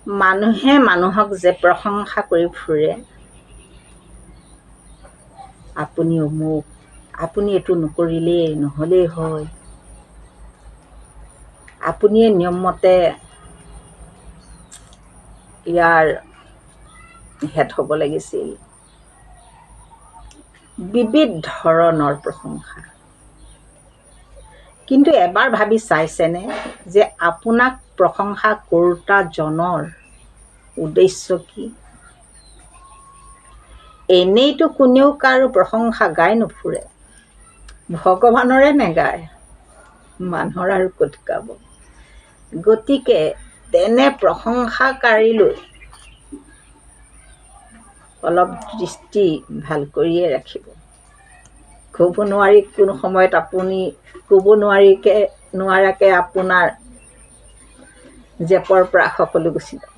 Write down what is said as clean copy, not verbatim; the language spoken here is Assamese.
মানুহে মানুহক যে প্ৰশংসা কৰি ফুৰে, আপুনি অমুক, আপুনি এইটো নকৰিলেই নহ'লেই হয়, আপুনিয়ে নিয়মমতে ইয়াৰ হেড হ'ব লাগিছিল, বিবিধ ধৰণৰ প্ৰশংসা। কিন্তু এবাৰ ভাবি চাইছেনে যে আপোনাক প্ৰশংসা কৰোঁতাজনৰ উদ্দেশ্য কি? এনেইতো কোনেও কাৰো প্ৰশংসা গাই নুফুৰে, ভগৱানৰে নেগায়, মানুহৰ আৰু ক'ত গাব। গতিকে তেনে প্ৰশংসাকাৰীলৈ অলপ দৃষ্টি ভাল কৰিয়ে ৰাখিব। ক'ব নোৱাৰি কোন সময়ত আপুনি ক'ব নোৱাৰাকৈ আপোনাৰ জেপৰ পৰা সকলো গুচি যাব।